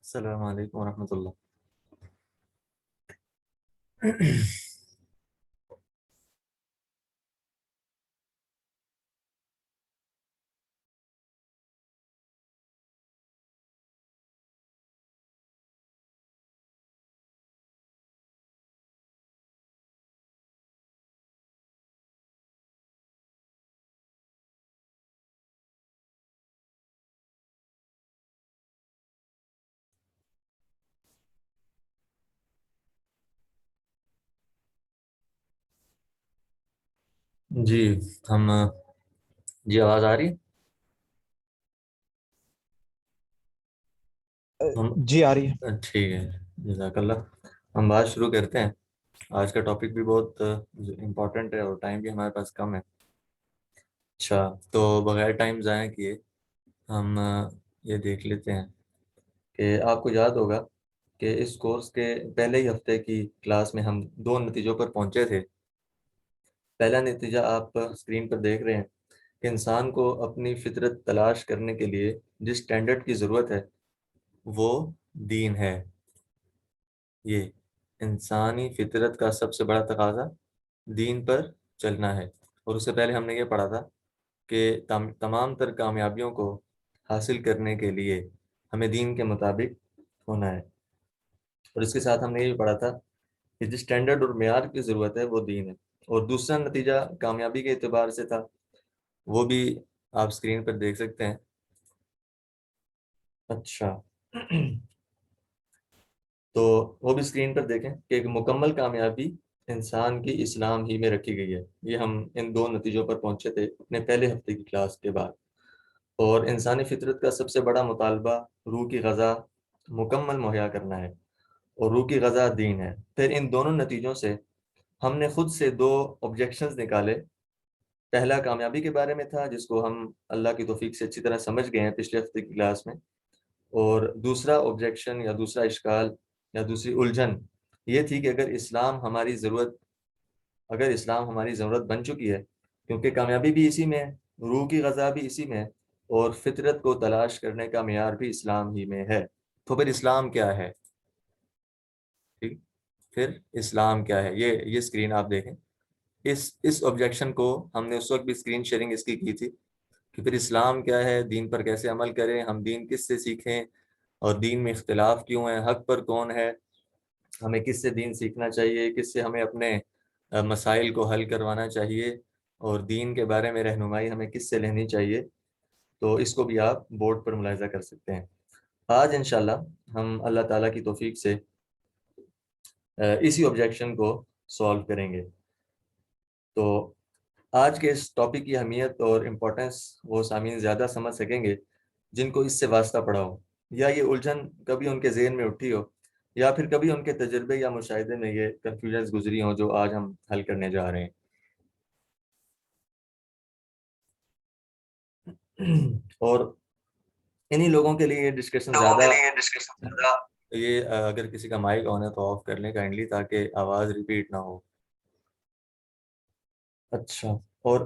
السلام علیکم ورحمۃ اللہ۔ جی ہم جی آواز آ رہی ہے؟ ہم جی آ رہی ہے۔ ٹھیک ہے، جزاک اللہ۔ ہم بات شروع کرتے ہیں۔ آج کا ٹاپک بھی بہت امپورٹنٹ ہے اور ٹائم بھی ہمارے پاس کم ہے۔ اچھا، تو بغیر ٹائم ضائع کیے ہم یہ دیکھ لیتے ہیں کہ آپ کو یاد ہوگا کہ اس کورس کے پہلے ہی ہفتے کی کلاس میں ہم دو نتیجوں پر پہنچے تھے۔ پہلا نتیجہ آپ اسکرین پر دیکھ رہے ہیں کہ انسان کو اپنی فطرت تلاش کرنے کے لیے جس اسٹینڈرڈ کی ضرورت ہے وہ دین ہے۔ یہ انسانی فطرت کا سب سے بڑا تقاضا دین پر چلنا ہے، اور اس سے پہلے ہم نے یہ پڑھا تھا کہ تمام تر کامیابیوں کو حاصل کرنے کے لیے ہمیں دین کے مطابق ہونا ہے، اور اس کے ساتھ ہم نے یہ بھی پڑھا تھا کہ جس اسٹینڈرڈ اور معیار کی ضرورت ہے وہ دین ہے۔ اور دوسرا نتیجہ کامیابی کے اعتبار سے تھا، وہ بھی آپ اسکرین پر دیکھ سکتے ہیں۔ اچھا، تو وہ بھی اسکرین پر دیکھیں کہ ایک مکمل کامیابی انسان کی اسلام ہی میں رکھی گئی ہے۔ یہ ہم ان دو نتیجوں پر پہنچے تھے اپنے پہلے ہفتے کی کلاس کے بعد۔ اور انسانی فطرت کا سب سے بڑا مطالبہ روح کی غذا مکمل مہیا کرنا ہے، اور روح کی غذا دین ہے۔ پھر ان دونوں نتیجوں سے ہم نے خود سے دو آبجیکشنز نکالے۔ پہلا کامیابی کے بارے میں تھا، جس کو ہم اللہ کی توفیق سے اچھی طرح سمجھ گئے ہیں پچھلے ہفتے کی کلاس میں، اور دوسرا آبجیکشن یا دوسرا اشکال یا دوسری الجھن یہ تھی کہ اگر اسلام ہماری ضرورت بن چکی ہے، کیونکہ کامیابی بھی اسی میں ہے، روح کی غذا بھی اسی میں ہے، اور فطرت کو تلاش کرنے کا معیار بھی اسلام ہی میں ہے، تو پھر اسلام کیا ہے؟ ٹھیک، پھر اسلام کیا ہے؟ یہ اسکرین آپ دیکھیں۔ اس آبجیکشن کو ہم نے اس وقت بھی اسکرین شیئرنگ اس کی تھی کہ پھر اسلام کیا ہے، دین پر کیسے عمل کریں، ہم دین کس سے سیکھیں، اور دین میں اختلاف کیوں ہے، حق پر کون ہے، ہمیں کس سے دین سیکھنا چاہیے، کس سے ہمیں اپنے مسائل کو حل کروانا چاہیے، اور دین کے بارے میں رہنمائی ہمیں کس سے لینی چاہیے۔ تو اس کو بھی آپ بورڈ پر ملاحظہ کر سکتے ہیں۔ آج انشاءاللہ ہم اللہ تعالیٰ کی توفیق سے اسی آبجیکشن کو سولو کریں گے۔ تو آج کے اس ٹاپک کی اہمیت اور امپورٹنس وہ سامعین زیادہ سمجھ سکیں گے جن کو اس سے واسطہ پڑا ہو، یا یہ الجھن کبھی ان کے ذہن میں اٹھی ہو، یا پھر کبھی ان کے تجربے یا مشاہدے میں یہ کنفیوژنز گزری ہوں جو آج ہم حل کرنے جا رہے ہیں۔ اور انہی لوگوں کے لیے یہ ڈسکشن زیادہ یہ اگر کسی کا مائک آن ہے تو آف کر لیں کائنڈلی، تاکہ آواز ریپیٹ نہ ہو۔ اچھا، اور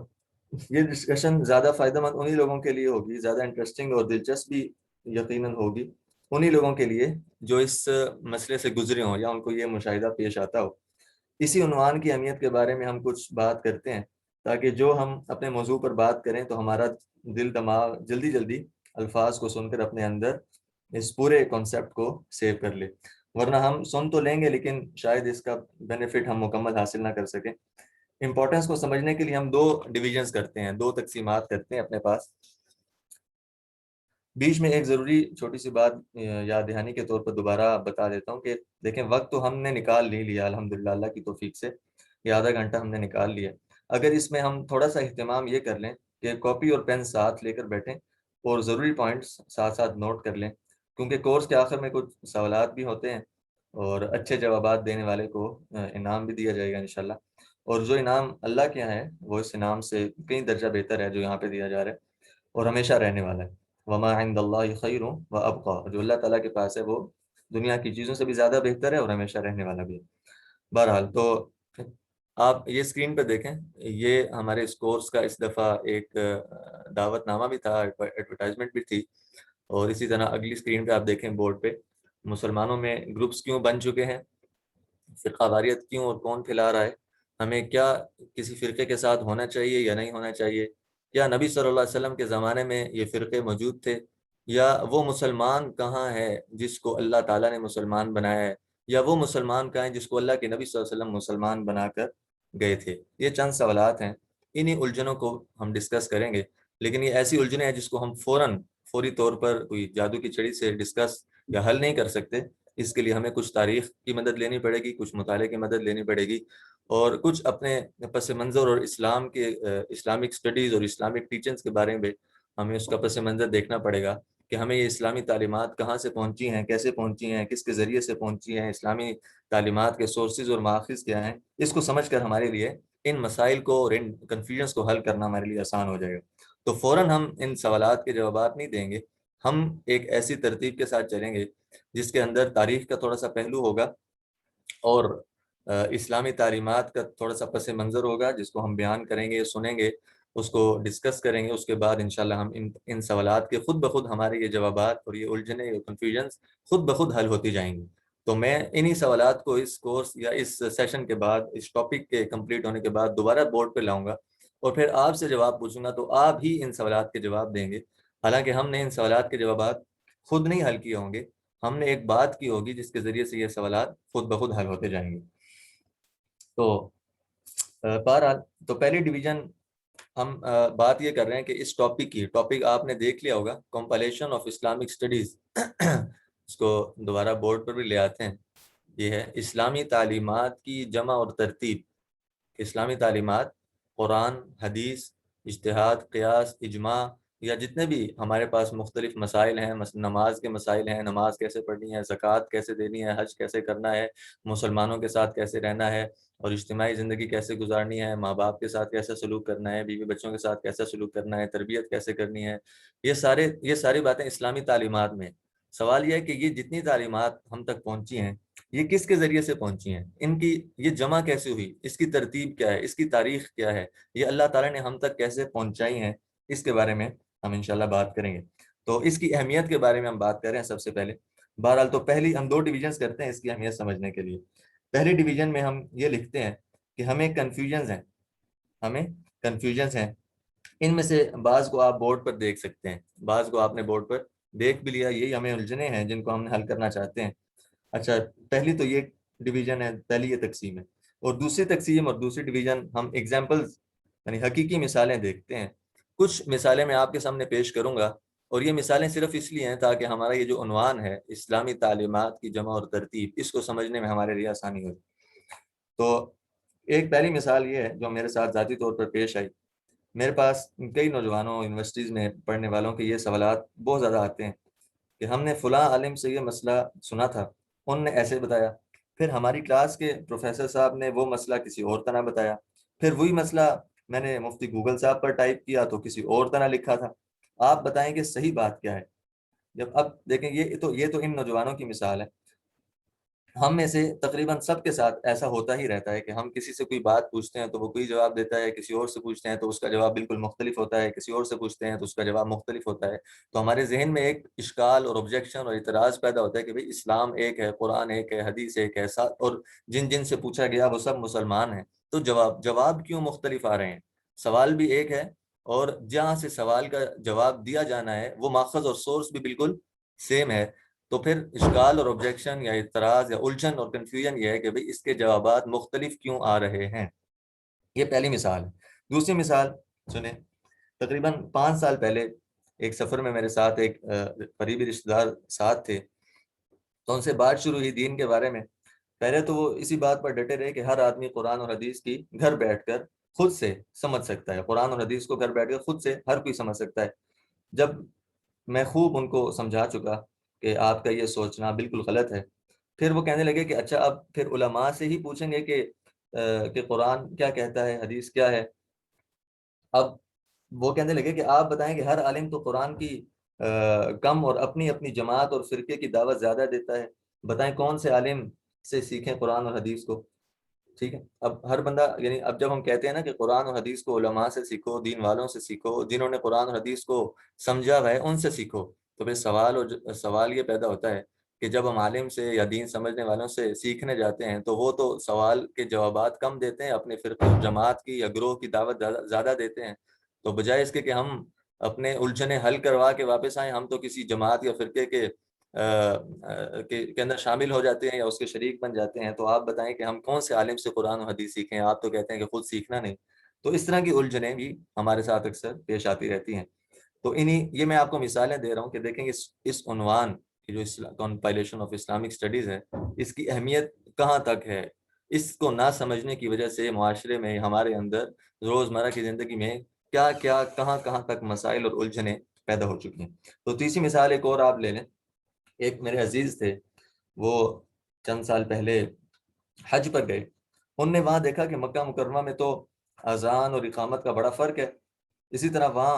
یہ ڈسکشن زیادہ فائدہ مند انہی لوگوں کے لیے ہوگی، زیادہ انٹرسٹنگ اور دلچسپ بھی یقیناً ہوگی انہی لوگوں کے لیے جو اس مسئلے سے گزرے ہوں یا ان کو یہ مشاہدہ پیش آتا ہو۔ اسی عنوان کی اہمیت کے بارے میں ہم کچھ بات کرتے ہیں، تاکہ جو ہم اپنے موضوع پر بات کریں تو ہمارا دل دماغ جلدی جلدی الفاظ کو سن کر اپنے اندر اس پورے کانسیپٹ کو سیو کر لے، ورنہ ہم سن تو لیں گے لیکن شاید اس کا بینیفٹ ہم مکمل حاصل نہ کر سکیں۔ امپورٹنس کو سمجھنے کے لیے ہم دو ڈویژنز کرتے ہیں، دو تقسیمات کرتے ہیں اپنے پاس۔ بیچ میں ایک ضروری چھوٹی سی بات یاد دہانی کے طور پر دوبارہ بتا دیتا ہوں کہ دیکھیں، وقت تو ہم نے نکال نہیں لیا الحمدللہ اللہ کی توفیق سے، یہ آدھا گھنٹہ ہم نے نکال لیا۔ اگر اس میں ہم تھوڑا سا اہتمام یہ کر لیں کہ کاپی اور پین ساتھ لے کر بیٹھیں اور ضروری پوائنٹس ساتھ ساتھ نوٹ کر لیں، کیونکہ کورس کے آخر میں کچھ سوالات بھی ہوتے ہیں اور اچھے جوابات دینے والے کو انعام بھی دیا جائے گا انشاءاللہ، اور جو انعام اللہ کے یہاں ہے وہ اس انعام سے کئی درجہ بہتر ہے جو یہاں پہ دیا جا رہا ہے، اور ہمیشہ رہنے والا ہے۔ وما عند اللہ خیر و ابقا، جو اللہ تعالیٰ کے پاس ہے وہ دنیا کی چیزوں سے بھی زیادہ بہتر ہے اور ہمیشہ رہنے والا بھی ہے۔ بہرحال، تو آپ یہ اسکرین پہ دیکھیں، یہ ہمارے اس کورس کا اس دفعہ ایک دعوت نامہ بھی تھا، ایڈورٹائزمنٹ بھی تھی، اور اسی طرح اگلی اسکرین پہ آپ دیکھیں بورڈ پہ مسلمانوں میں گروپس کیوں بن چکے ہیں، فرقہ واریت کیوں اور کون پھیلا رہا ہے، ہمیں کیا کسی فرقے کے ساتھ ہونا چاہیے یا نہیں ہونا چاہیے، کیا نبی صلی اللہ علیہ وسلم کے زمانے میں یہ فرقے موجود تھے، یا وہ مسلمان کہاں ہے جس کو اللہ تعالیٰ نے مسلمان بنایا ہے، یا وہ مسلمان کہاں ہے جس کو اللہ کے نبی صلی اللہ علیہ وسلم مسلمان بنا کر گئے تھے۔ یہ چند سوالات ہیں، انہی الجھنوں کو ہم ڈسکس کریں گے، لیکن یہ ایسی الجھنیں ہیں جس کو ہم فوری طور پر کوئی جادو کی چھڑی سے ڈسکس یا حل نہیں کر سکتے۔ اس کے لیے ہمیں کچھ تاریخ کی مدد لینی پڑے گی، کچھ مطالعے کی مدد لینی پڑے گی، اور کچھ اپنے پس منظر اور اسلام کے اسلامک اسٹڈیز اور اسلامک ٹیچنگس کے بارے میں ہمیں اس کا پس منظر دیکھنا پڑے گا کہ ہمیں یہ اسلامی تعلیمات کہاں سے پہنچی ہیں، کیسے پہنچی ہیں، کس کے ذریعے سے پہنچی ہیں، اسلامی تعلیمات کے سورسز اور ماخذ کیا ہیں۔ اس کو سمجھ کر ہمارے لیے ان مسائل کو اور ان کنفیوژنس کو حل کرنا ہمارے لیے آسان ہو جائے گا۔ تو فوراً ہم ان سوالات کے جوابات نہیں دیں گے، ہم ایک ایسی ترتیب کے ساتھ چلیں گے جس کے اندر تاریخ کا تھوڑا سا پہلو ہوگا اور اسلامی تعلیمات کا تھوڑا سا پس منظر ہوگا، جس کو ہم بیان کریں گے، سنیں گے، اس کو ڈسکس کریں گے۔ اس کے بعد انشاءاللہ ہم ان سوالات کے خود بخود ہمارے یہ جوابات اور یہ الجھنیں، یہ کنفیوژنس خود بخود حل ہوتی جائیں گی۔ تو میں انہی سوالات کو اس کورس یا اس سیشن کے بعد، اس ٹاپک کے کمپلیٹ ہونے کے بعد دوبارہ بورڈ پہ لاؤں گا اور پھر آپ سے جواب پوچھوں گا، تو آپ ہی ان سوالات کے جواب دیں گے۔ حالانکہ ہم نے ان سوالات کے جوابات خود نہیں حل کیے ہوں گے، ہم نے ایک بات کی ہوگی جس کے ذریعے سے یہ سوالات خود بخود حل ہوتے جائیں گے۔ تو بہرحال تو پہلی ڈویژن ہم بات یہ کر رہے ہیں کہ اس ٹاپک آپ نے دیکھ لیا ہوگا، کمپائلیشن آف اسلامک اسٹڈیز۔ اس کو دوبارہ بورڈ پر بھی لے آتے ہیں۔ یہ ہے اسلامی تعلیمات کی جمع اور ترتیب۔ اسلامی تعلیمات قرآن، حدیث، اجتہاد، قیاس، اجماع، یا جتنے بھی ہمارے پاس مختلف مسائل ہیں، نماز کے مسائل ہیں، نماز کیسے پڑھنی ہے، زکوٰۃ کیسے دینی ہے، حج کیسے کرنا ہے، مسلمانوں کے ساتھ کیسے رہنا ہے، اور اجتماعی زندگی کیسے گزارنی ہے، ماں باپ کے ساتھ کیسے سلوک کرنا ہے، بیوی بچوں کے ساتھ کیسا سلوک کرنا ہے، تربیت کیسے کرنی ہے، یہ ساری باتیں اسلامی تعلیمات میں۔ سوال یہ ہے کہ یہ جتنی تعلیمات ہم تک پہنچی ہیں، یہ کس کے ذریعے سے پہنچی ہیں، ان کی یہ جمع کیسے ہوئی، اس کی ترتیب کیا ہے، اس کی تاریخ کیا ہے، یہ اللہ تعالیٰ نے ہم تک کیسے پہنچائی ہیں، اس کے بارے میں ہم انشاءاللہ بات کریں گے۔ تو اس کی اہمیت کے بارے میں ہم بات کر رہے ہیں سب سے پہلے۔ بہرحال تو پہلی ہم 2 ڈویژنز کرتے ہیں اس کی اہمیت سمجھنے کے لیے۔ پہلی ڈویژن میں ہم یہ لکھتے ہیں کہ ہمیں کنفیوژنز ہیں۔ ان میں سے بعض کو آپ بورڈ پر دیکھ سکتے ہیں، بعض کو آپ نے بورڈ پر دیکھ بھی لیا، یہی ہمیں الجھنے ہیں جن کو ہم حل کرنا چاہتے ہیں۔ اچھا، پہلی تو یہ ڈویژن ہے، پہلی یہ تقسیم ہے، اور دوسری تقسیم اور دوسری ڈویژن ہم ایگزامپلز یعنی حقیقی مثالیں دیکھتے ہیں۔ کچھ مثالیں میں آپ کے سامنے پیش کروں گا، اور یہ مثالیں صرف اس لیے ہیں تاکہ ہمارا یہ جو عنوان ہے اسلامی تعلیمات کی جمع اور ترتیب، اس کو سمجھنے میں ہمارے لیے آسانی ہو۔ تو ایک پہلی مثال یہ ہے جو میرے ساتھ ذاتی طور پر پیش آئی۔ میرے پاس کئی نوجوانوں، یونیورسٹیز میں پڑھنے والوں کے یہ سوالات بہت زیادہ آتے ہیں کہ ہم نے فلاں عالم سے یہ مسئلہ سنا تھا، ان نے ایسے بتایا، پھر ہماری کلاس کے پروفیسر صاحب نے وہ مسئلہ کسی اور طرح بتایا، پھر وہی مسئلہ میں نے مفتی گوگل صاحب پر ٹائپ کیا تو کسی اور طرح لکھا تھا۔ آپ بتائیں کہ صحیح بات کیا ہے؟ جب اب دیکھیں یہ تو ان نوجوانوں کی مثال ہے۔ ہم میں سے تقریباً سب کے ساتھ ایسا ہوتا ہی رہتا ہے کہ ہم کسی سے کوئی بات پوچھتے ہیں تو وہ کوئی جواب دیتا ہے، کسی اور سے پوچھتے ہیں تو اس کا جواب بالکل مختلف ہوتا ہے، کسی اور سے پوچھتے ہیں تو اس کا جواب مختلف ہوتا ہے۔ تو ہمارے ذہن میں ایک اشکال اور آبجیکشن اور اعتراض پیدا ہوتا ہے کہ بھئی اسلام ایک ہے، قرآن ایک ہے، حدیث ایک ہے، اور جن سے پوچھا گیا وہ سب مسلمان ہیں، تو جواب کیوں مختلف آ رہے ہیں؟ سوال بھی ایک ہے، اور جہاں سے سوال کا جواب دیا جانا ہے وہ ماخذ اور سورس بھی بالکل سیم ہے۔ تو پھر اشکال اور آبجیکشن یا اعتراض یا الجھن اور کنفیوژن یہ ہے کہ بھئی اس کے جوابات مختلف کیوں آ رہے ہیں۔ یہ پہلی مثال ہے۔ دوسری مثال سنیں، تقریباً 5 سال پہلے ایک سفر میں میرے ساتھ ایک قریبی رشتہ دار ساتھ تھے، تو ان سے بات شروع ہوئی دین کے بارے میں۔ پہلے تو وہ اسی بات پر ڈٹے رہے کہ ہر آدمی قرآن اور حدیث کی گھر بیٹھ کر خود سے سمجھ سکتا ہے، قرآن اور حدیث کو گھر بیٹھ کر خود سے ہر کوئی سمجھ سکتا ہے۔ جب میں خوب ان کو سمجھا چکا کہ آپ کا یہ سوچنا بالکل غلط ہے، پھر وہ کہنے لگے کہ اچھا اب پھر علماء سے ہی پوچھیں گے کہ قرآن کیا کہتا ہے، حدیث کیا ہے۔ اب وہ کہنے لگے کہ آپ بتائیں کہ ہر عالم تو قرآن کی کم اور اپنی اپنی جماعت اور فرقے کی دعوت زیادہ دیتا ہے، بتائیں کون سے عالم سے سیکھیں قرآن اور حدیث کو۔ ٹھیک ہے، اب ہر بندہ یعنی اب جب ہم کہتے ہیں نا کہ قرآن اور حدیث کو علماء سے سیکھو، دین والوں سے سیکھو، جنہوں نے قرآن اور حدیث کو سمجھا ہوا ہے ان سے سیکھو، تو پھر سوال یہ پیدا ہوتا ہے کہ جب ہم عالم سے یا دین سمجھنے والوں سے سیکھنے جاتے ہیں تو وہ تو سوال کے جوابات کم دیتے ہیں، اپنے فرقے جماعت کی یا گروہ کی دعوت زیادہ دیتے ہیں، تو بجائے اس کے کہ ہم اپنے الجھنیں حل کروا کے واپس آئیں، ہم تو کسی جماعت یا فرقے کے اندر شامل ہو جاتے ہیں یا اس کے شریک بن جاتے ہیں۔ تو آپ بتائیں کہ ہم کون سے عالم سے قرآن و حدیث سیکھیں؟ آپ تو کہتے ہیں کہ خود سیکھنا نہیں۔ تو اس طرح کی الجھنیں بھی ہمارے ساتھ اکثر پیش آتی رہتی ہیں۔ تو یہ میں آپ کو مثالیں دے رہا ہوں کہ دیکھیں گے اس عنوان کی جو کمپائلیشن آف اسلامک اسٹڈیز ہے، اس کی اہمیت کہاں تک ہے۔ اس کو نہ سمجھنے کی وجہ سے معاشرے میں، ہمارے اندر روزمرہ کی زندگی میں کیا کیا کہاں کہاں تک مسائل اور الجھنیں پیدا ہو چکی ہیں۔ تو تیسری مثال ایک اور آپ لے لیں۔ ایک میرے عزیز تھے، وہ چند سال پہلے حج پر گئے، انہوں نے وہاں دیکھا کہ مکہ مکرمہ میں تو اذان اور اقامت کا بڑا فرق ہے، اسی طرح وہاں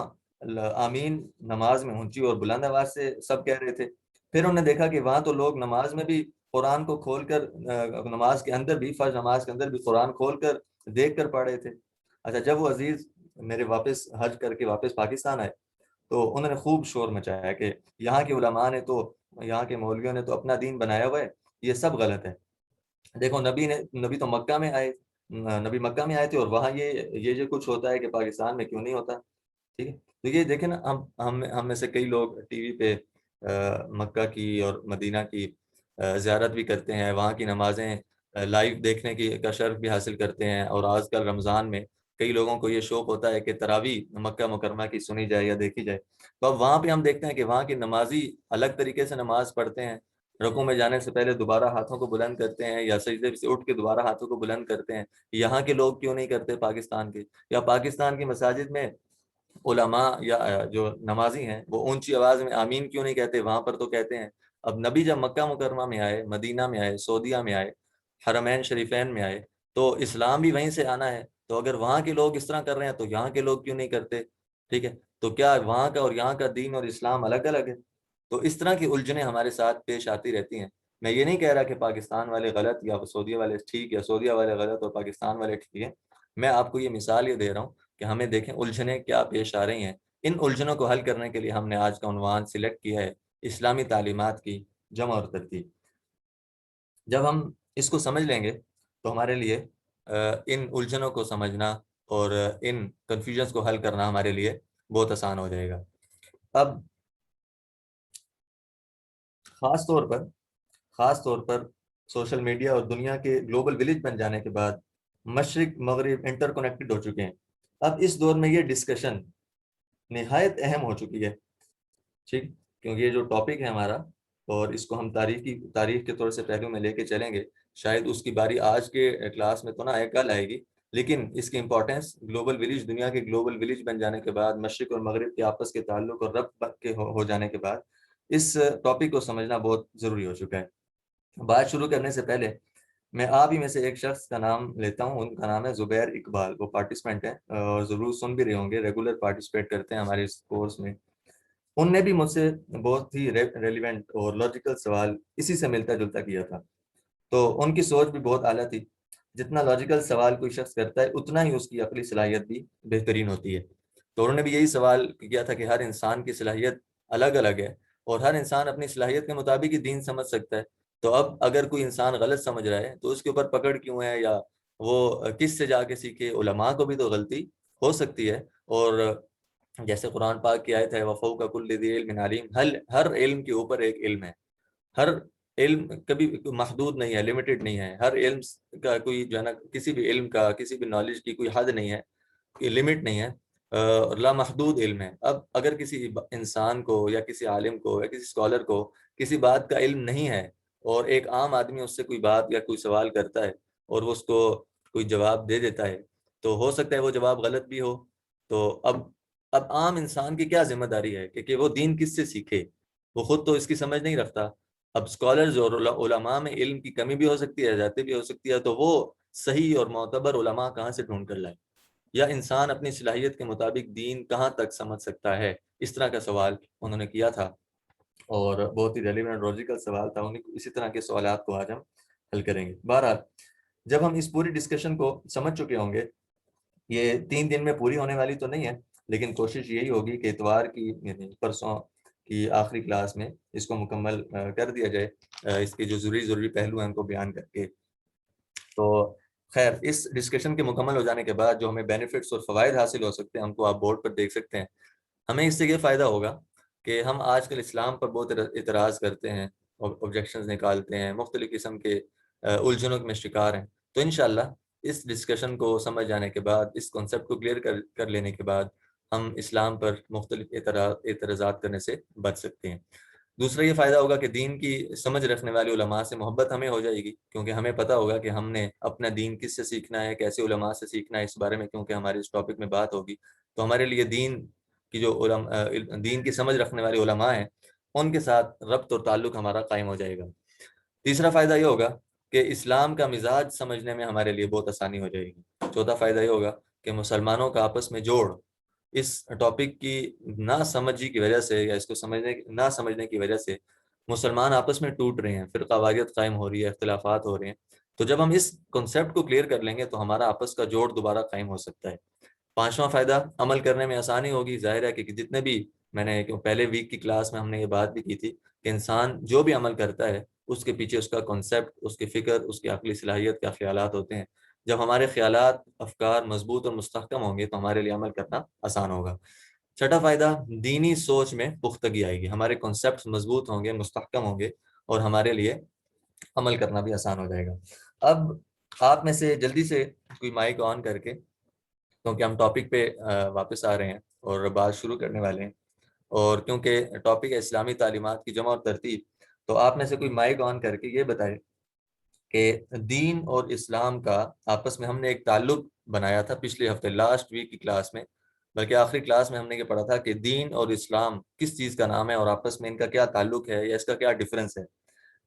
آمین نماز میں اونچی اور بلند آواز سے سب کہہ رہے تھے۔ پھر انہوں نے دیکھا کہ وہاں تو لوگ نماز میں بھی قرآن کو کھول کر، نماز کے اندر بھی، فرض نماز کے اندر بھی قرآن کھول کر دیکھ کر پڑھ رہے تھے۔ اچھا، جب وہ عزیز میرے واپس حج کر کے واپس پاکستان آئے تو انہوں نے خوب شور مچایا کہ یہاں کے علماء نے تو، یہاں کے مولویوں نے تو اپنا دین بنایا ہوا ہے، یہ سب غلط ہے۔ دیکھو نبی تو مکہ میں آئے، نبی مکہ میں آئے تھے، اور وہاں یہ جو کچھ ہوتا ہے کہ پاکستان میں کیوں نہیں ہوتا؟ ٹھیک ہے، تو یہ دیکھیں نا، ہم میں سے کئی لوگ ٹی وی پہ مکہ کی اور مدینہ کی زیارت بھی کرتے ہیں، وہاں کی نمازیں لائیو دیکھنے کا شرف بھی حاصل کرتے ہیں، اور آج کل رمضان میں کئی لوگوں کو یہ شوق ہوتا ہے کہ تراویح مکہ مکرمہ کی سنی جائے یا دیکھی جائے۔ تو اب وہاں پہ ہم دیکھتے ہیں کہ وہاں کی نمازی الگ طریقے سے نماز پڑھتے ہیں، رکوع میں جانے سے پہلے دوبارہ ہاتھوں کو بلند کرتے ہیں، یا سجدے سے اٹھ کے دوبارہ ہاتھوں کو بلند کرتے ہیں۔ یہاں کے لوگ کیوں نہیں کرتے پاکستان کے؟ یا پاکستان کی مساجد میں علماء یا جو نمازی ہیں وہ اونچی آواز میں آمین کیوں نہیں کہتے؟ وہاں پر تو کہتے ہیں۔ اب نبی جب مکہ مکرمہ میں آئے، مدینہ میں آئے، سعودیہ میں آئے، حرمین شریفین میں آئے، تو اسلام بھی وہیں سے آنا ہے، تو اگر وہاں کے لوگ اس طرح کر رہے ہیں تو یہاں کے لوگ کیوں نہیں کرتے؟ ٹھیک ہے، تو کیا وہاں کا اور یہاں کا دین اور اسلام الگ الگ ہے؟ تو اس طرح کی الجھنیں ہمارے ساتھ پیش آتی رہتی ہیں۔ میں یہ نہیں کہہ رہا کہ پاکستان والے غلط یا سعودیہ والے ٹھیک، یا سعودیہ والے غلط اور پاکستان والے ٹھیک ہے۔ میں آپ کو یہ مثال یہ دے رہا ہوں کہ ہمیں دیکھیں الجھنیں کیا پیش آ رہی ہیں۔ ان الجھنوں کو حل کرنے کے لیے ہم نے آج کا عنوان سلیکٹ کیا ہے، اسلامی تعلیمات کی جمع اور ترتیب۔ جب ہم اس کو سمجھ لیں گے تو ہمارے لیے ان الجھنوں کو سمجھنا اور ان کنفیوژنس کو حل کرنا ہمارے لیے بہت آسان ہو جائے گا۔ اب خاص طور پر سوشل میڈیا اور دنیا کے گلوبل ولیج بن جانے کے بعد مشرق مغرب انٹر کنیکٹڈ ہو چکے ہیں۔ اب اس دور میں یہ ڈسکشن نہایت اہم ہو چکی ہے، ٹھیک، کیونکہ یہ جو ٹاپک ہے ہمارا، اور اس کو ہم تاریخ کے طور سے پہلو میں لے کے چلیں گے، شاید اس کی باری آج کے کلاس میں تو نہ آئے، کل آئے گی، لیکن اس کی امپورٹنس گلوبل ولیج، دنیا کے گلوبل ولیج بن جانے کے بعد، مشرق اور مغرب کے آپس کے تعلق اور ربط کے ہو جانے کے بعد، اس ٹاپک کو سمجھنا بہت ضروری ہو چکا ہے۔ بات شروع کرنے سے پہلے میں آپ ہی میں سے ایک شخص کا نام لیتا ہوں، ان کا نام ہے زبیر اقبال۔ وہ پارٹیسپینٹ ہیں اور ضرور سن بھی رہے ہوں گے، ریگولر پارٹیسپیٹ کرتے ہیں ہمارے اس کورس میں۔ ان نے بھی مجھ سے بہت ہی ریلیونٹ اور لاجیکل سوال اسی سے ملتا جلتا کیا تھا، تو ان کی سوچ بھی بہت اعلیٰ تھی۔ جتنا لاجیکل سوال کوئی شخص کرتا ہے اتنا ہی اس کی عقلی صلاحیت بھی بہترین ہوتی ہے۔ تو انہوں نے بھی یہی سوال کیا تھا کہ ہر انسان کی صلاحیت الگ الگ ہے، اور ہر انسان اپنی صلاحیت کے مطابق ہی دین سمجھ سکتا ہے، تو اب اگر کوئی انسان غلط سمجھ رہا ہے تو اس کے اوپر پکڑ کیوں ہے، یا وہ کس سے جا کے سیکھے؟ علماء کو بھی تو غلطی ہو سکتی ہے، اور جیسے قرآن پاک کی آیت ہے وَفَوْقَ كُلِّ ذِي عِلْمٍ عَلِيمٌ، ہر علم کے اوپر ایک علم ہے، ہر علم کبھی محدود نہیں ہے، لمیٹڈ نہیں ہے، ہر علم کا کوئی جو ہے نا، کسی بھی علم کا، کسی بھی نالج کی کوئی حد نہیں ہے، کوئی لمٹ نہیں ہے، لامحدود علم ہے۔ اب اگر کسی انسان کو یا کسی عالم کو یا کسی اسکالر کو کسی بات کا علم نہیں ہے، اور ایک عام آدمی اس سے کوئی بات یا کوئی سوال کرتا ہے اور وہ اس کو کوئی جواب دے دیتا ہے، تو ہو سکتا ہے وہ جواب غلط بھی ہو، تو اب عام انسان کی کیا ذمہ داری ہے کہ وہ دین کس سے سیکھے؟ وہ خود تو اس کی سمجھ نہیں رکھتا۔ اب اسکالرز اور علماء میں علم کی کمی بھی ہو سکتی ہے، زیادتی بھی ہو سکتی ہے، تو وہ صحیح اور معتبر علماء کہاں سے ڈھونڈ کر لائے؟ یا انسان اپنی صلاحیت کے مطابق دین کہاں تک سمجھ سکتا ہے؟ اس طرح کا سوال انہوں نے کیا تھا، اور بہت ہی ریلیونٹ لاجیکل سوال تھا۔ اسی طرح کے سوالات کو آج ہم حل کریں گے۔ بہرحال جب ہم اس پوری ڈسکشن کو سمجھ چکے ہوں گے، یہ 3 دن میں پوری ہونے والی تو نہیں ہے، لیکن کوشش یہی ہوگی کہ اتوار کی، یعنی پرسوں کہ آخری کلاس میں اس کو مکمل کر دیا جائے، اس کے جو ضروری پہلو ہیں ان کو بیان کر کے۔ تو خیر، اس ڈسکشن کے مکمل ہو جانے کے بعد جو ہمیں بینیفٹس اور فوائد حاصل ہو سکتے ہیں ہم کو آپ بورڈ پر دیکھ سکتے ہیں۔ ہمیں اس سے یہ فائدہ ہوگا کہ ہم آج کل اسلام پر بہت اعتراض کرتے ہیں، آبجیکشنز نکالتے ہیں، مختلف قسم کے الجھنوں میں شکار ہیں۔ تو انشاءاللہ اس ڈسکشن کو سمجھ جانے کے بعد، اس کنسیپٹ کو کلیئر کر لینے کے بعد ہم اسلام پر مختلف اعتراضات کرنے سے بچ سکتے ہیں۔ دوسرا یہ فائدہ ہوگا کہ دین کی سمجھ رکھنے والے علماء سے محبت ہمیں ہو جائے گی، کیونکہ ہمیں پتہ ہوگا کہ ہم نے اپنا دین کس سے سیکھنا ہے، کیسے علماء سے سیکھنا ہے، اس بارے میں کیونکہ ہمارے اس ٹاپک میں بات ہوگی۔ تو ہمارے لیے دین کی جو دین کی سمجھ رکھنے والے علماء ہیں ان کے ساتھ ربط اور تعلق ہمارا قائم ہو جائے گا۔ تیسرا فائدہ یہ ہوگا کہ اسلام کا مزاج سمجھنے میں ہمارے لیے بہت آسانی ہو جائے گی۔ چوتھا فائدہ یہ ہوگا کہ مسلمانوں کا آپس میں جوڑ اس ٹاپک کی نہ سمجھی کی وجہ سے، یا اس کو نہ سمجھنے کی وجہ سے مسلمان آپس میں ٹوٹ رہے ہیں، فرقہ واریت قائم ہو رہی ہے، اختلافات ہو رہے ہیں۔ تو جب ہم اس کنسیپٹ کو کلیئر کر لیں گے تو ہمارا آپس کا جوڑ دوبارہ قائم ہو سکتا ہے۔ پانچواں فائدہ، عمل کرنے میں آسانی ہوگی۔ ظاہر ہے کہ جتنے بھی میں نے پہلے ویک کی کلاس میں ہم نے یہ بات بھی کی تھی کہ انسان جو بھی عمل کرتا ہے اس کے پیچھے اس کا کنسیپٹ، اس کی فکر، اس کی عقلی صلاحیت، کیا خیالات ہوتے ہیں۔ جب ہمارے خیالات، افکار مضبوط اور مستحکم ہوں گے تو ہمارے لیے عمل کرنا آسان ہوگا۔ چھٹا فائدہ، دینی سوچ میں پختگی آئے گی۔ ہمارے کنسیپٹ مضبوط ہوں گے، مستحکم ہوں گے، اور ہمارے لیے عمل کرنا بھی آسان ہو جائے گا۔ اب آپ میں سے جلدی سے کوئی مائک آن کر کے، کیونکہ ہم ٹاپک پہ واپس آ رہے ہیں اور بات شروع کرنے والے ہیں، اور کیونکہ ٹاپک ہے اسلامی تعلیمات کی جمع اور ترتیب، تو آپ میں سے کوئی مائک آن کر کے یہ بتائے کہ دین اور اسلام کا آپس میں ہم نے ایک تعلق بنایا تھا پچھلے ہفتے، لاسٹ ویک کی کلاس میں، بلکہ آخری کلاس میں ہم نے یہ پڑھا تھا کہ دین اور اسلام کس چیز کا نام ہے اور آپس میں ان کا کیا تعلق ہے یا اس کا کیا ڈفرینس ہے۔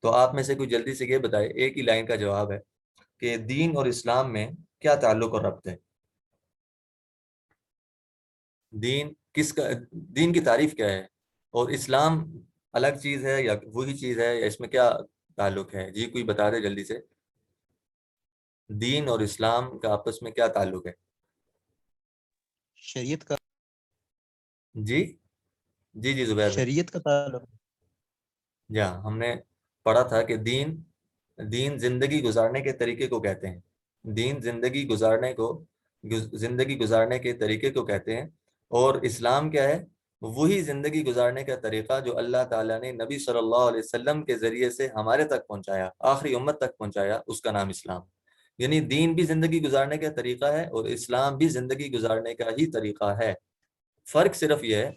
تو آپ میں سے کوئی جلدی سے یہ بتائے، ایک ہی لائن کا جواب ہے کہ دین اور اسلام میں کیا تعلق اور ربط ہے۔ دین کی تعریف کیا ہے، اور اسلام الگ چیز ہے یا وہی چیز ہے، یا اس میں کیا تعلق ہے؟ جی کوئی بتا دے جلدی سے، دین اور اسلام کا آپس میں کیا تعلق ہے؟ شریعت کا جی جی جی زبیر بھائی۔ شریعت کا تعلق۔ جی ہاں، ہم نے پڑھا تھا کہ دین زندگی گزارنے کے طریقے کو کہتے ہیں۔ دین زندگی گزارنے کے طریقے کو کہتے ہیں، اور اسلام کیا ہے؟ وہی زندگی گزارنے کا طریقہ جو اللہ تعالیٰ نے نبی صلی اللہ علیہ وسلم کے ذریعے سے ہمارے تک پہنچایا، آخری امت تک پہنچایا، اس کا نام اسلام۔ یعنی دین بھی زندگی گزارنے کا طریقہ ہے اور اسلام بھی زندگی گزارنے کا ہی طریقہ ہے۔ فرق صرف یہ ہے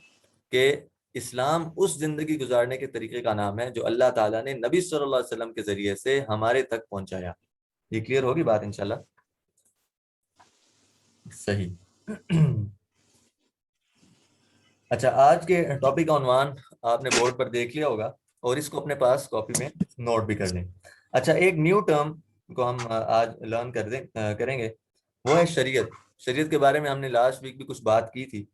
کہ اسلام اس زندگی گزارنے کے طریقے کا نام ہے جو اللہ تعالیٰ نے نبی صلی اللہ علیہ وسلم کے ذریعے سے ہمارے تک پہنچایا۔ یہ کلیئر ہوگی بات انشاءاللہ؟ صحیح۔ اچھا، آج کے ٹاپک کا عنوان آپ نے بورڈ پر دیکھ لیا ہوگا، اور اس کو اپنے پاس کاپی میں نوٹ بھی کر لیں۔ اچھا، ایک نیو ٹرم کو ہم آج لرن کریں گے، وہ ہے شریعت۔ شریعت کے بارے میں ہم نے لاسٹ ویک بھی کچھ بات کی تھی۔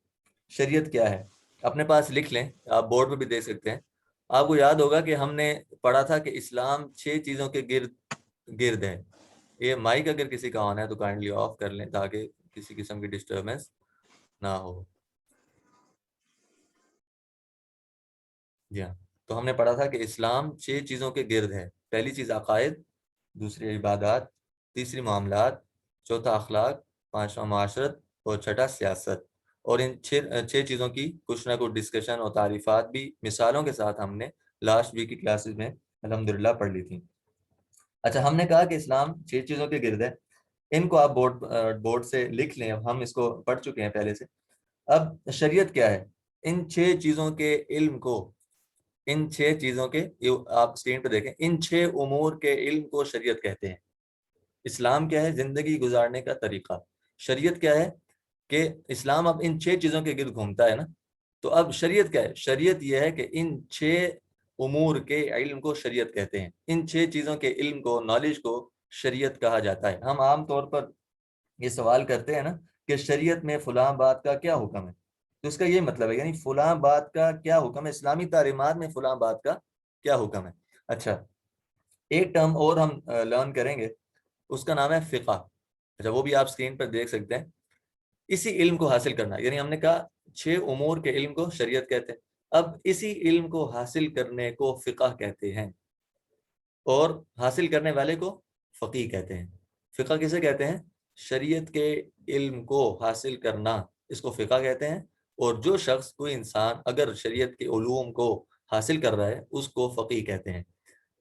شریعت کیا ہے؟ اپنے پاس لکھ لیں، آپ بورڈ پہ بھی دیکھ سکتے ہیں۔ آپ کو یاد ہوگا کہ ہم نے پڑھا تھا کہ اسلام 6 چیزوں کے گرد ہے۔ یہ مائک اگر کسی کا آن ہے تو کائنڈلی آف کر لیں تاکہ کسی قسم کی ڈسٹربنس نہ ہو۔ جی ہاں، تو ہم نے پڑھا تھا کہ اسلام 6 چیزوں کے گرد ہے۔ پہلی چیز عقائد، دوسری عبادات، تیسری معاملات، چوتھا اخلاق، پانچواں معاشرت، اور چھٹا سیاست۔ اور ان 6 چیزوں کی کچھ نہ کچھ ڈسکشن اور تعریفات بھی مثالوں کے ساتھ ہم نے لاسٹ ویک کی کلاسز میں الحمدللہ پڑھ لی تھی۔ اچھا، ہم نے کہا کہ اسلام 6 چیزوں کے گرد ہے۔ ان کو آپ بورڈ سے لکھ لیں، اب ہم اس کو پڑھ چکے ہیں پہلے سے۔ اب شریعت کیا ہے؟ ان 6 چیزوں کے علم کو، ان 6 چیزوں کے، آپ اسکرین پہ دیکھیں، ان 6 امور کے علم کو شریعت کہتے ہیں۔ اسلام کیا ہے؟ زندگی گزارنے کا طریقہ۔ شریعت کیا ہے؟ کہ اسلام اب ان 6 چیزوں کے گرد گھومتا ہے نا، تو اب شریعت کیا ہے؟ شریعت یہ ہے کہ ان 6 امور کے علم کو شریعت کہتے ہیں۔ ان 6 چیزوں کے علم کو، نالج کو شریعت کہا جاتا ہے۔ ہم عام طور پر یہ سوال کرتے ہیں نا کہ شریعت میں فلاں بات کا کیا حکم ہے، تو اس کا یہ مطلب ہے یعنی فلاں بات کا کیا حکم ہے، اسلامی تعلیمات میں فلاں بات کا کیا حکم ہے۔ اچھا، ایک ٹرم اور ہم لرن کریں گے، اس کا نام ہے فقہ۔ اچھا، وہ بھی آپ اسکرین پر دیکھ سکتے ہیں۔ اسی علم کو حاصل کرنا، یعنی ہم نے کہا 6 امور کے علم کو شریعت کہتے ہیں، اب اسی علم کو حاصل کرنے کو فقہ کہتے ہیں، اور حاصل کرنے والے کو فقیہ کہتے ہیں۔ فقہ کسے کہتے ہیں؟ شریعت کے علم کو حاصل کرنا، اس کو فقہ کہتے ہیں۔ اور جو شخص، کوئی انسان اگر شریعت کے علوم کو حاصل کر رہا ہے، اس کو فقیہ کہتے ہیں۔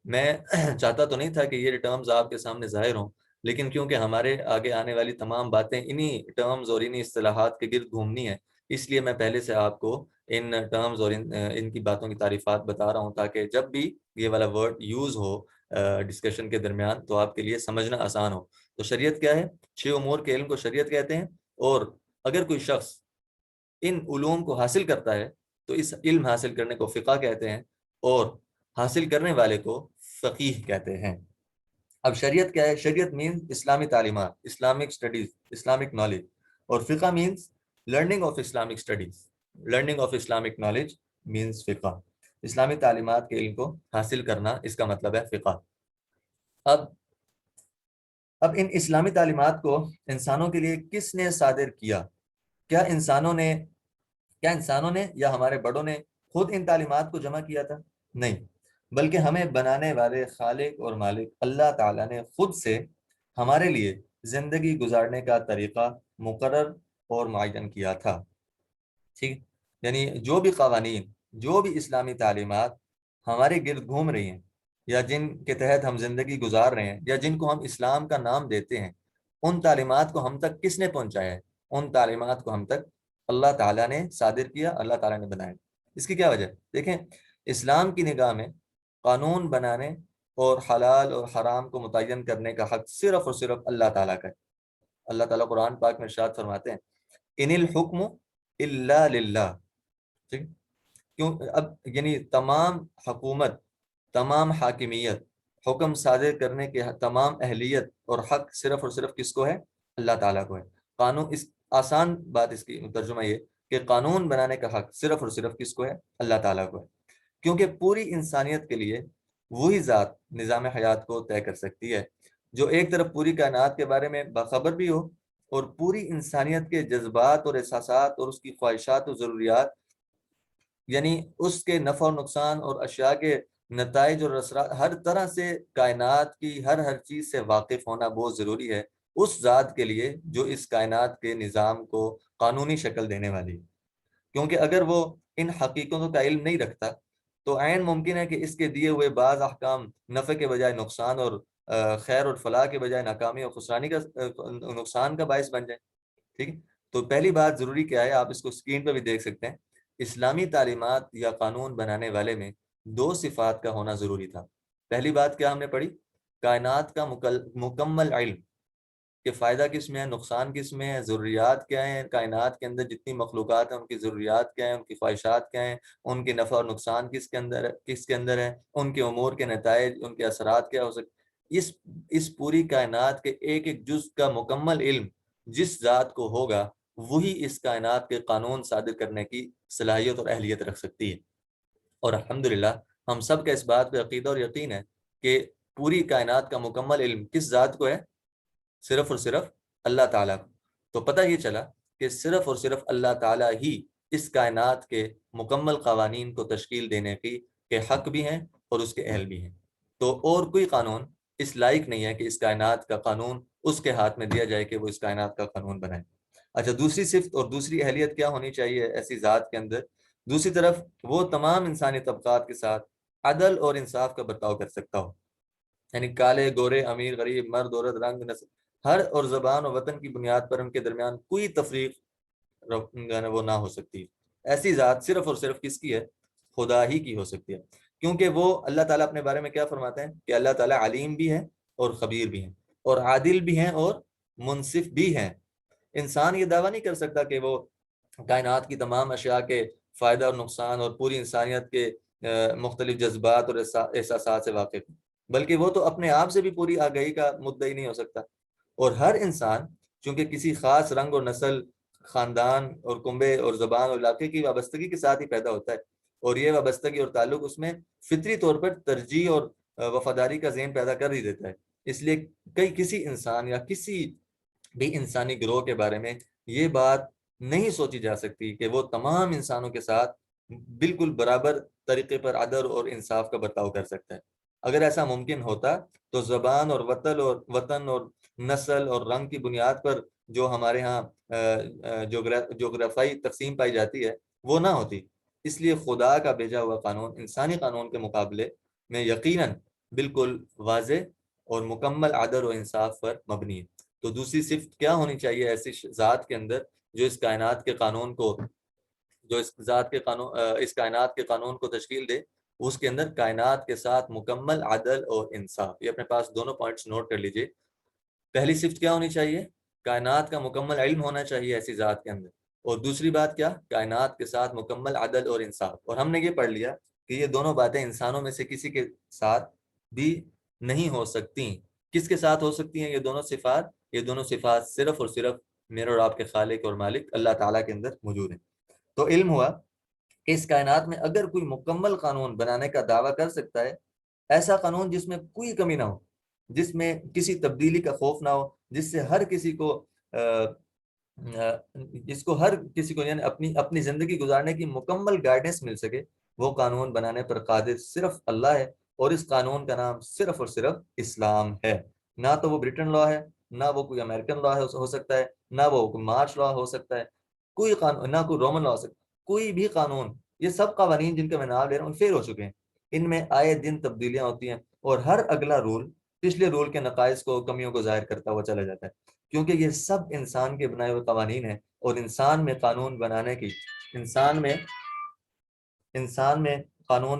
میں چاہتا تو نہیں تھا کہ یہ ٹرمز آپ کے سامنے ظاہر ہوں، لیکن کیونکہ ہمارے آگے آنے والی تمام باتیں انہی ٹرمز اور انہی اصطلاحات کے گرد گھومنی ہے، اس لیے میں پہلے سے آپ کو ان ٹرمز اور ان کی باتوں کی تعریفات بتا رہا ہوں، تاکہ جب بھی یہ والا ورڈ یوز ہو ڈسکشن کے درمیان تو آپ کے لیے سمجھنا آسان ہو۔ تو شریعت کیا ہے؟ 6 امور کے علم کو شریعت کہتے ہیں، اور اگر کوئی شخص ان علوم کو حاصل کرتا ہے تو اس علم حاصل کرنے کو فقہ کہتے ہیں، اور حاصل کرنے والے کو فقیہ کہتے ہیں۔ اب شریعت کیا ہے؟ شریعت مینز اسلامی تعلیمات، اسلامک اسٹڈیز، اسلامک نالج، اور فقہ means learning of Islamic studies, learning of Islamic knowledge means فقہ۔ اسلامی تعلیمات کے علم کو حاصل کرنا، اس کا مطلب ہے فقہ۔ اب ان اسلامی تعلیمات کو انسانوں کے لیے کس نے صادر کیا؟ کیا انسانوں نے یا ہمارے بڑوں نے خود ان تعلیمات کو جمع کیا تھا؟ نہیں، بلکہ ہمیں بنانے والے خالق اور مالک اللہ تعالیٰ نے خود سے ہمارے لیے زندگی گزارنے کا طریقہ مقرر اور معین کیا تھا۔ ٹھیک، یعنی جو بھی قوانین، جو بھی اسلامی تعلیمات ہمارے گرد گھوم رہی ہیں، یا جن کے تحت ہم زندگی گزار رہے ہیں، یا جن کو ہم اسلام کا نام دیتے ہیں، ان تعلیمات کو ہم تک کس نے پہنچایا ہے؟ ان تعلیمات کو ہم تک اللہ تعالیٰ نے صادر کیا، اللہ تعالیٰ نے بنایا۔ اس کی کیا وجہ؟ دیکھیں، اسلام کی نگاہ میں قانون بنانے اور حلال اور حرام کو متعین کرنے کا حق صرف اور صرف اللہ تعالیٰ کا ہے۔ اللہ تعالیٰ قرآن پاک میں ارشاد فرماتے ہیں، ان الحکم الا للہ۔ ٹھیک، کیوں؟ اب یعنی تمام حکومت، تمام حاکمیت، حکم صادر کرنے کے تمام اہلیت اور حق صرف اور صرف کس کو ہے؟ اللہ تعالیٰ کو ہے۔ قانون، اس آسان بات اس کی ترجمہ یہ کہ قانون بنانے کا حق صرف اور صرف کس کو ہے؟ اللہ تعالیٰ کو ہے، کیونکہ پوری انسانیت کے لیے وہی ذات نظام حیات کو طے کر سکتی ہے، جو ایک طرف پوری کائنات کے بارے میں باخبر بھی ہو، اور پوری انسانیت کے جذبات اور احساسات اور اس کی خواہشات و ضروریات، یعنی اس کے نفع و نقصان اور اشیاء کے نتائج اور اثرات، ہر طرح سے کائنات کی ہر چیز سے واقف ہونا بہت ضروری ہے اس ذات کے لیے جو اس کائنات کے نظام کو قانونی شکل دینے والی ہے۔ کیونکہ اگر وہ ان حقیقتوں کا علم نہیں رکھتا تو عین ممکن ہے کہ اس کے دیے ہوئے بعض احکام نفع کے بجائے نقصان، اور خیر اور فلاح کے بجائے ناکامی اور خسرانی کا نقصان کا باعث بن جائے۔ ٹھیک ہے، تو پہلی بات ضروری کیا ہے، آپ اس کو اسکرین پہ بھی دیکھ سکتے ہیں، اسلامی تعلیمات یا قانون بنانے والے میں 2 صفات کا ہونا ضروری تھا۔ پہلی بات کیا ہم نے پڑھی؟ کائنات کا مکمل علم، کہ فائدہ کس میں ہے، نقصان کس میں ہے، ضروریات کیا ہیں، کائنات کے اندر جتنی مخلوقات ہیں ان کی ضروریات کیا ہیں، ان کی خواہشات کیا ہیں، ان کے نفع اور نقصان کس کے اندر ہے، ان کے امور کے نتائج، ان کے اثرات کیا ہو سکتے۔ اس پوری کائنات کے ایک ایک جز کا مکمل علم جس ذات کو ہوگا، وہی اس کائنات کے قانون صادر کرنے کی صلاحیت اور اہلیت رکھ سکتی ہے۔ اور الحمدللہ ہم سب کا اس بات پہ عقیدہ اور یقین ہے کہ پوری کائنات کا مکمل علم کس ذات کو ہے؟ صرف اور صرف اللہ تعالیٰ کو۔ تو پتہ یہ چلا کہ صرف اور صرف اللہ تعالیٰ ہی اس کائنات کے مکمل قوانین کو تشکیل دینے کے حق بھی ہیں اور اس کے اہل بھی ہیں۔ تو اور کوئی قانون اس لائق نہیں ہے کہ اس کائنات کا قانون اس کے ہاتھ میں دیا جائے کہ وہ اس کائنات کا قانون بنائے۔ اچھا، دوسری صفت اور دوسری اہلیت کیا ہونی چاہیے ایسی ذات کے اندر؟ دوسری طرف وہ تمام انسانی طبقات کے ساتھ عدل اور انصاف کا برتاؤ کر سکتا ہو، یعنی کالے گورے، امیر غریب، مرد عورت، رنگ نسل، ہر اور زبان اور وطن کی بنیاد پر ان کے درمیان کوئی تفریق وہ نہ ہو سکتی۔ ایسی ذات صرف اور صرف کس کی ہے؟ خدا ہی کی ہو سکتی ہے، کیونکہ وہ اللہ تعالیٰ اپنے بارے میں کیا فرماتے ہیں کہ اللہ تعالیٰ علیم بھی ہے اور خبیر بھی ہیں، اور عادل بھی ہیں اور منصف بھی ہیں۔ انسان یہ دعویٰ نہیں کر سکتا کہ وہ کائنات کی تمام اشیاء کے فائدہ اور نقصان اور پوری انسانیت کے مختلف جذبات اور احساسات سے واقف ہے، بلکہ وہ تو اپنے آپ سے بھی پوری آگاہی کا مدعی نہیں ہو سکتا۔ اور ہر انسان چونکہ کسی خاص رنگ اور نسل، خاندان اور کنبے اور زبان اور علاقے کی وابستگی کے ساتھ ہی پیدا ہوتا ہے، اور یہ وابستگی اور تعلق اس میں فطری طور پر ترجیح اور وفاداری کا ذہن پیدا کر ہی دیتا ہے۔ اس لیے کسی انسان یا کسی بھی انسانی گروہ کے بارے میں یہ بات نہیں سوچی جا سکتی کہ وہ تمام انسانوں کے ساتھ بالکل برابر طریقے پر عدل اور انصاف کا برتاؤ کر سکتا ہے۔ اگر ایسا ممکن ہوتا تو زبان اور وطن اور نسل اور رنگ کی بنیاد پر جو ہمارے ہاں جغرافیائی تقسیم پائی جاتی ہے وہ نہ ہوتی۔ اس لیے خدا کا بھیجا ہوا قانون انسانی قانون کے مقابلے میں یقیناً بالکل واضح اور مکمل عدل و انصاف پر مبنی ہے۔ تو دوسری صفت کیا ہونی چاہیے ایسی ذات کے اندر جو اس کائنات کے قانون کو اس کائنات کے قانون کو تشکیل دے؟ اس کے اندر کائنات کے ساتھ مکمل عدل اور انصاف۔ یہ اپنے پاس دونوں پوائنٹس نوٹ کر لیجئے۔ پہلی صفت کیا ہونی چاہیے؟ کائنات کا مکمل علم ہونا چاہیے ایسی ذات کے اندر، اور دوسری بات کیا؟ کائنات کے ساتھ مکمل عدل اور انصاف۔ اور ہم نے یہ پڑھ لیا کہ یہ دونوں باتیں انسانوں میں سے کسی کے ساتھ بھی نہیں ہو سکتی۔ کس کے ساتھ ہو سکتی ہیں یہ دونوں صفات؟ یہ دونوں صفات صرف اور صرف میرے اور آپ کے خالق اور مالک اللہ تعالیٰ کے اندر موجود ہیں۔ تو علم ہوا کہ اس کائنات میں اگر کوئی مکمل قانون بنانے کا دعویٰ کر سکتا ہے، ایسا قانون جس میں کوئی کمی نہ ہو، جس میں کسی تبدیلی کا خوف نہ ہو، جس سے ہر کسی کو یعنی اپنی زندگی گزارنے کی مکمل گائیڈنس مل سکے، وہ قانون بنانے پر قادر صرف اللہ ہے۔ اور اس قانون کا نام صرف اور صرف اسلام ہے۔ نہ تو وہ برٹن لا ہے، نہ وہ کوئی امریکن لا ہو سکتا ہے، نہ وہ کوئی مارش لا ہو سکتا ہے، کوئی قانون، نہ کوئی رومن لا ہو سکتا ہے، کوئی بھی قانون۔ یہ سب قوانین جن کا میں نام لے رہا ہوں فیل ہو چکے ہیں۔ ان میں آئے دن تبدیلیاں ہوتی ہیں، اور ہر اگلا رول پچھلے رول کے نقائص کو، کمیوں کو ظاہر کرتا ہوا چلا جاتا ہے، کیونکہ یہ سب انسان کے بنائے ہوئے قوانین ہیں۔ اور انسان میں قانون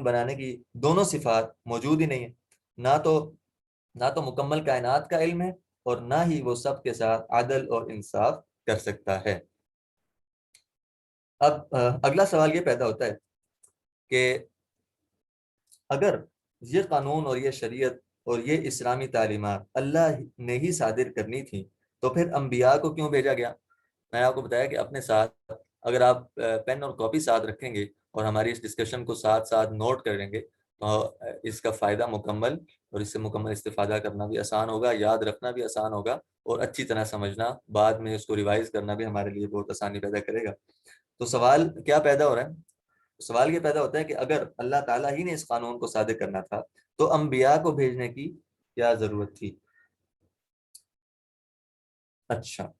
بنانے کی دونوں صفات موجود ہی نہیں ہیں۔ نہ تو مکمل کائنات کا علم ہے، اور نہ ہی وہ سب کے ساتھ عدل اور انصاف کر سکتا ہے۔ اب اگلا سوال یہ پیدا ہوتا ہے کہ اگر یہ قانون اور یہ شریعت اور یہ اسلامی تعلیمات اللہ نے ہی صادر کرنی تھی تو پھر انبیاء کو کیوں بھیجا گیا؟ میں نے آپ کو بتایا کہ اپنے ساتھ اگر آپ پین اور کاپی ساتھ رکھیں گے اور ہماری اس ڈسکشن کو ساتھ ساتھ نوٹ کریں گے تو اس کا فائدہ مکمل اور اس سے مکمل استفادہ کرنا بھی آسان ہوگا، یاد رکھنا بھی آسان ہوگا، اور اچھی طرح سمجھنا، بعد میں اس کو ریوائز کرنا بھی ہمارے لیے بہت آسانی پیدا کرے گا۔ تو سوال کیا پیدا ہو رہا ہے؟ سوال یہ پیدا ہوتا ہے کہ اگر اللہ تعالیٰ ہی نے اس قانون کو صادر کرنا تھا تو انبیاء کو بھیجنے کی کیا ضرورت تھی؟ اچھا،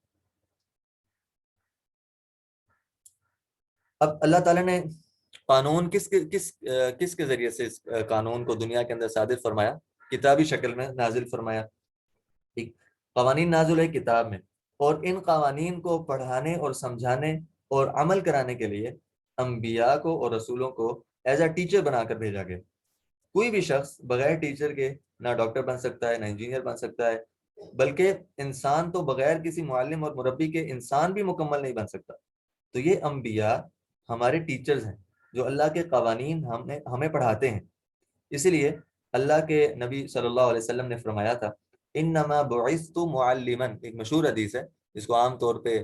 اب اللہ تعالیٰ نے قانون کس کے ذریعے سے اس قانون کو دنیا کے اندر صادر فرمایا؟ کتابی شکل میں نازل فرمایا۔ قوانین نازل ہے کتاب میں، اور ان قوانین کو پڑھانے اور سمجھانے اور عمل کرانے کے لیے انبیاء کو اور رسولوں کو ایز اے ٹیچر بنا کر بھیجا گیا۔ کوئی بھی شخص بغیر ٹیچر کے نہ ڈاکٹر بن سکتا ہے، نہ انجینئر بن سکتا ہے، بلکہ انسان تو بغیر کسی معلم اور مربی کے انسان بھی مکمل نہیں بن سکتا۔ تو یہ انبیاء ہمارے ٹیچرز ہیں جو اللہ کے قوانین ہمیں پڑھاتے ہیں۔ اسی لیے اللہ کے نبی صلی اللہ علیہ وسلم نے فرمایا تھا انما بعثت معلما، ایک مشہور حدیث ہے جس کو عام طور پہ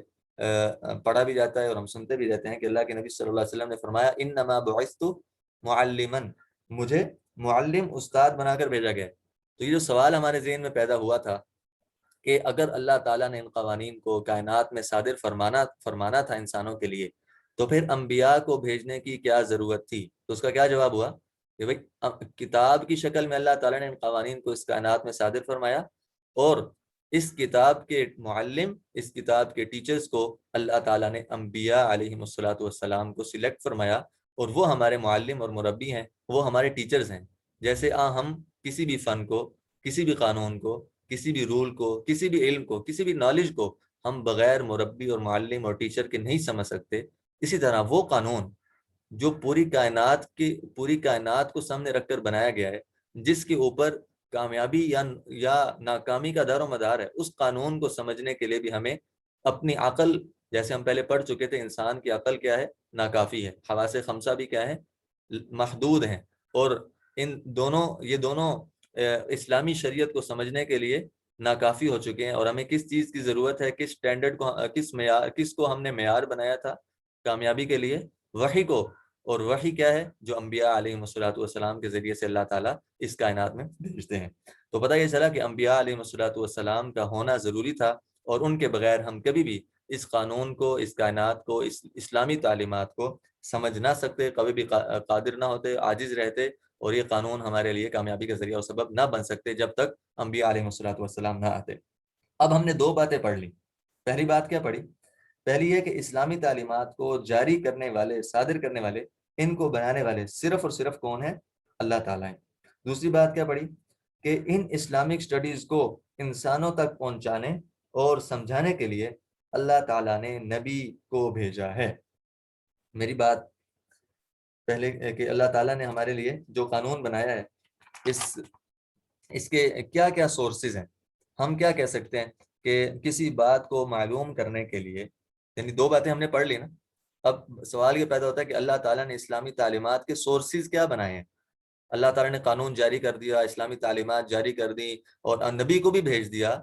پڑھا بھی جاتا ہے اور ہم سنتے بھی رہتے ہیں کہ اللہ کے نبی صلی اللہ علیہ وسلم نے فرمایا انما بعثت معلما، مجھے معلم، استاد بنا کر بھیجا گیا۔ تو یہ جو سوال ہمارے ذہن میں پیدا ہوا تھا کہ اگر اللہ تعالیٰ نے ان قوانین کو کائنات میں صادر فرمانا تھا انسانوں کے لیے تو پھر انبیاء کو بھیجنے کی کیا ضرورت تھی؟ تو اس کا کیا جواب ہوا کہ بھائی کتاب کی شکل میں اللہ تعالیٰ نے ان قوانین کو اس کائنات میں صادر فرمایا، اور اس کتاب کے معلم، اس کتاب کے ٹیچرز کو اللہ تعالیٰ نے انبیاء علیہم الصلوۃ والسلام کو سلیکٹ فرمایا، اور وہ ہمارے معلم اور مربی ہیں، وہ ہمارے ٹیچرز ہیں۔ جیسے ہم کسی بھی فن کو، کسی بھی قانون کو، کسی بھی رول کو، کسی بھی علم کو، کسی بھی نالج کو ہم بغیر مربی اور معلم اور ٹیچر کے نہیں سمجھ سکتے، اسی طرح وہ قانون جو پوری کائنات کو سامنے رکھ کر بنایا گیا ہے، جس کے اوپر کامیابی یا ناکامی کا دار و مدار ہے، اس قانون کو سمجھنے کے لیے بھی ہمیں اپنی عقل، جیسے ہم پہلے پڑھ چکے تھے انسان کی عقل کیا ہے؟ ناکافی ہے۔ حواس خمسہ بھی کیا ہے؟ محدود ہیں۔ اور یہ دونوں اسلامی شریعت کو سمجھنے کے لیے ناکافی ہو چکے ہیں، اور ہمیں کس چیز کی ضرورت ہے؟ کس سٹینڈرڈ کو، کس کو ہم نے معیار بنایا تھا کامیابی کے لیے؟ وحی کو۔ اور وحی کیا ہے؟ جو انبیاء علیہ الصلوۃ والسلام کے ذریعے سے اللہ تعالیٰ اس کائنات میں بھیجتے ہیں۔ تو پتہ یہ چلا کہ انبیاء علیہ الصلوۃ والسلام کا ہونا ضروری تھا، اور ان کے بغیر ہم کبھی بھی اس قانون کو، اس کائنات کو، اس اسلامی تعلیمات کو سمجھ نہ سکتے، کبھی بھی قادر نہ ہوتے، عاجز رہتے، اور یہ قانون ہمارے لیے کامیابی کا ذریعہ اور سبب نہ بن سکتے جب تک انبیاء علیہ الصلوۃ والسلام نہ آتے۔ اب ہم نے دو باتیں پڑھ لی۔ پہلی بات کیا پڑھی؟ پہلی یہ کہ اسلامی تعلیمات کو جاری کرنے والے، صادر کرنے والے، ان کو بنانے والے صرف اور صرف کون ہیں؟ اللہ تعالیٰ ہیں۔ دوسری بات کیا پڑھی؟ کہ ان اسلامک سٹڈیز کو انسانوں تک پہنچانے اور سمجھانے کے لیے اللہ تعالیٰ نے نبی کو بھیجا ہے۔ میری بات پہلے کہ اللہ تعالیٰ نے ہمارے لیے جو قانون بنایا ہے، اس کے کیا کیا سورسز ہیں؟ ہم کیا کہہ سکتے ہیں کہ کسی بات کو معلوم کرنے کے لیے، یعنی دو باتیں ہم نے پڑھ لی نا، اب سوال یہ پیدا ہوتا ہے کہ اللہ تعالیٰ نے اسلامی تعلیمات کے سورسز کیا بنائے ہیں؟ اللہ تعالیٰ نے قانون جاری کر دیا، اسلامی تعلیمات جاری کر دی، اور نبی کو بھی بھیج دیا،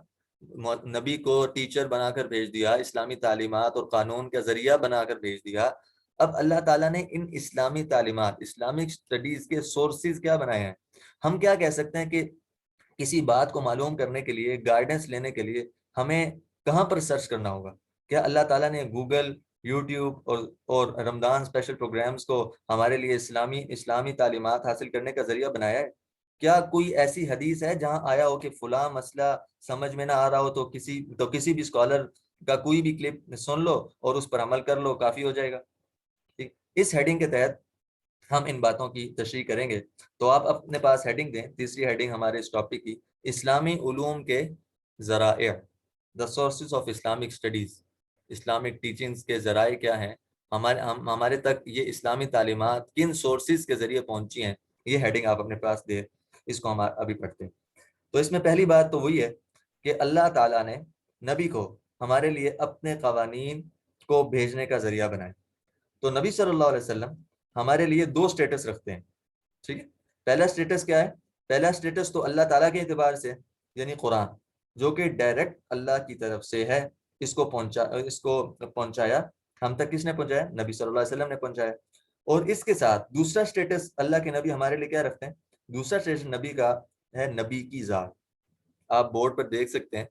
نبی کو ٹیچر بنا کر بھیج دیا، اسلامی تعلیمات اور قانون کا ذریعہ بنا کر بھیج دیا۔ اب اللہ تعالیٰ نے ان اسلامی تعلیمات، اسلامک اسٹڈیز کے سورسز کیا بنائے ہیں؟ ہم کیا کہہ سکتے ہیں کہ کسی بات کو معلوم کرنے کے لیے، گائیڈنس لینے کے لیے ہمیں کہاں پر سرچ کرنا ہوگا؟ کیا اللہ تعالیٰ نے گوگل، یوٹیوب اور رمضان اسپیشل پروگرامز کو ہمارے لیے اسلامی تعلیمات حاصل کرنے کا ذریعہ بنایا ہے؟ کیا کوئی ایسی حدیث ہے جہاں آیا ہو کہ فلاں مسئلہ سمجھ میں نہ آ رہا ہو تو کسی بھی اسکالر کا کوئی بھی کلپ سن لو اور اس پر عمل کر لو، کافی ہو جائے گا؟ ٹھیک، اس ہیڈنگ کے تحت ہم ان باتوں کی تشریح کریں گے۔ تو آپ اپنے پاس ہیڈنگ دیں، تیسری ہیڈنگ ہمارے اس ٹاپک کی، اسلامی علوم کے ذرائع، the sources of Islamic studies, Islamic teachings کے ذرائع کیا ہیں، ہمارے تک یہ اسلامی تعلیمات کن سورسز کے ذریعے پہنچی ہیں، یہ ہیڈنگ آپ اپنے پاس دے، اس کو ہم ابھی پڑھتے ہیں۔ تو اس میں پہلی بات تو وہی ہے کہ اللہ تعالیٰ نے نبی کو ہمارے لیے اپنے قوانین کو بھیجنے کا ذریعہ بنایا۔ تو نبی صلی اللہ علیہ وسلم ہمارے لیے دو سٹیٹس رکھتے ہیں، ٹھیک ہے؟ پہلا سٹیٹس کیا ہے؟ پہلا سٹیٹس تو اللہ تعالیٰ کے اعتبار سے، یعنی قرآن، جو کہ ڈائریکٹ اللہ کی طرف سے ہے، اس کو پہنچایا ہم تک کس نے پہنچایا؟ نبی صلی اللہ علیہ وسلم نے پہنچایا۔ اور اس کے ساتھ دوسرا سٹیٹس اللہ کے نبی ہمارے لیے کیا رکھتے ہیں؟ دوسرا سٹیٹس نبی کا ہے نبی کی ذات۔ آپ بورڈ پر دیکھ سکتے ہیں،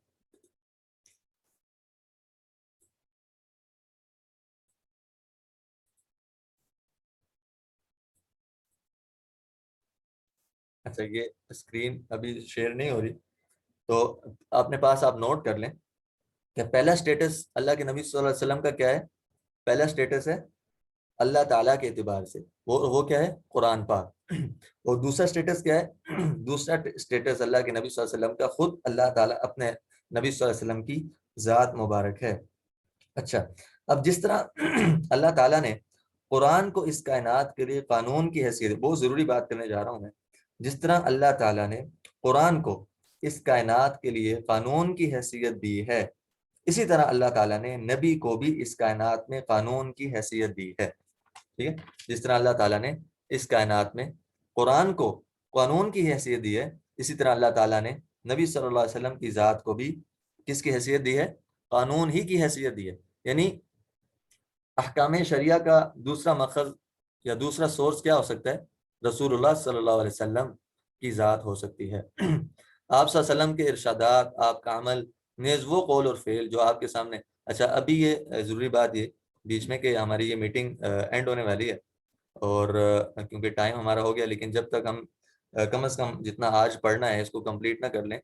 اچھا یہ اسکرین ابھی شیئر نہیں ہو رہی، تو اپنے پاس آپ نوٹ کر لیں کہ پہلا سٹیٹس اللہ کے نبی صلی اللہ علیہ وسلم کا کیا ہے؟ پہلا سٹیٹس ہے اللہ تعالیٰ کے اعتبار سے، وہ کیا ہے؟ قرآن پاک۔ اور دوسرا سٹیٹس کیا ہے؟ دوسرا سٹیٹس اللہ کے نبی صلی اللہ علیہ وسلم کا خود اللہ تعالیٰ اپنے نبی صلی اللہ علیہ وسلم کی ذات مبارک ہے۔ اچھا، اب جس طرح اللہ تعالیٰ نے قرآن کو اس کائنات کے لیے قانون کی حیثیت، بہت ضروری بات کرنے جا رہا ہوں میں، جس طرح اللہ تعالیٰ نے قرآن کو اس کائنات کے لیے قانون کی حیثیت دی ہے، اسی طرح اللہ تعالیٰ نے نبی کو بھی اس کائنات میں قانون کی حیثیت دی ہے، ٹھیک ہے؟ جس طرح اللہ تعالیٰ نے اس کائنات میں قرآن کو قانون کی حیثیت دی ہے، اسی طرح اللہ تعالیٰ نے نبی صلی اللہ علیہ وسلم کی ذات کو بھی کس کی حیثیت دی ہے؟ قانون ہی کی حیثیت دی ہے۔ یعنی احکام شریعہ کا دوسرا مخرج یا دوسرا سورس کیا ہو سکتا ہے؟ رسول اللہ صلی اللہ علیہ وسلم کی ذات ہو سکتی ہے۔ آپ صلی اللہ علیہ وسلم کے ارشادات، آپ کا عمل، نیز وہ قول اور فعل جو آپ کے سامنے۔ اچھا، ابھی یہ ضروری بات یہ بیچ میں کہ ہماری یہ میٹنگ اینڈ ہونے والی ہے، اور کیونکہ ٹائم ہمارا ہو گیا، لیکن جب تک ہم کم از کم جتنا آج پڑھنا ہے اس کو کمپلیٹ نہ کر لیں،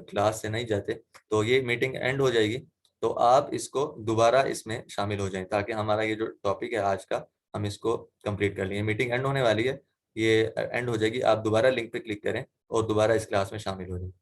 کلاس سے نہیں جاتے، تو یہ میٹنگ اینڈ ہو جائے گی، تو آپ اس کو دوبارہ اس میں شامل ہو جائیں تاکہ ہمارا یہ جو ٹاپک ہے آج کا، ہم اس کو کمپلیٹ کر لیں۔ میٹنگ اینڈ ہونے والی ہے، یہ اینڈ ہو جائے گی، آپ دوبارہ لنک پہ کلک کریں اور دوبارہ اس کلاس میں شامل ہو جائیں۔